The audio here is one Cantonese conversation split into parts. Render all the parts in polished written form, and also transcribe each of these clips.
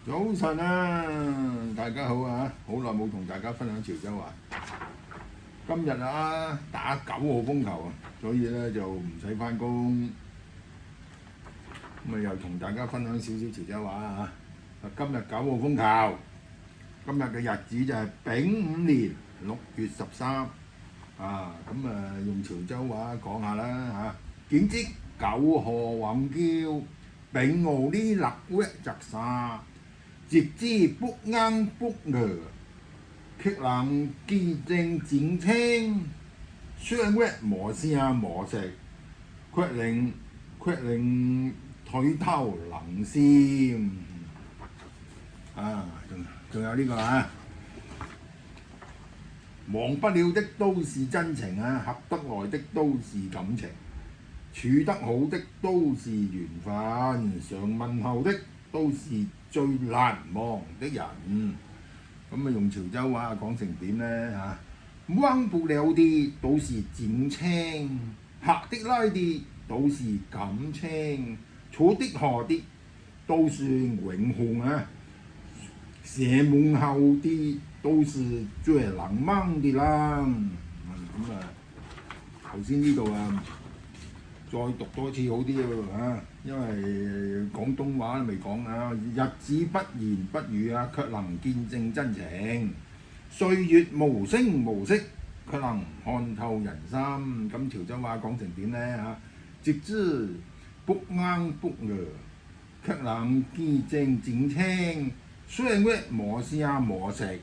早晨啊，大家好啊！好耐冇同大家分享潮州話。今日啊打9號風球啊，所以咧就唔使翻工，咁啊又同大家分享少少潮州話啊！今日9號風球，今日嘅日子就係丙午年6月13啊！咁啊用潮州話講下啦嚇。見之9號雲叫，丙午呢立月十三。直之不啱不餓，卻能見證展青，雙月磨聲磨食，卻令抬頭能閃。啊，仲有呢個啊，忘不了的都是真情啊，合得來的都是感情，處得好的都是緣分，常問候的都是最難忘的人。咁啊用潮州話講成點呢？嚇？忘不了的都是展青，合的來的都是感情，處的好的都是永恆啊，常問候的都是最難忘的啦。咁啊頭先呢度啊〜再讀多次好啲喎，因為廣東話都未講啊。日子不言不語啊，卻能見證真情；歲月無聲無息，卻能看透人心。咁潮州話講成點呢？嚇？直之不啱不餓，卻能見證展青；雙月磨聲磨食，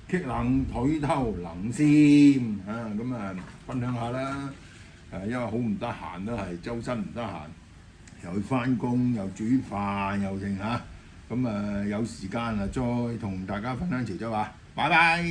卻能抬頭能閃。咁啊分享下啦。因為好唔得閒都係周身唔得閒，又去翻工，又煮飯，又剩嚇，咁有時間啊再同大家分享潮州話，拜拜。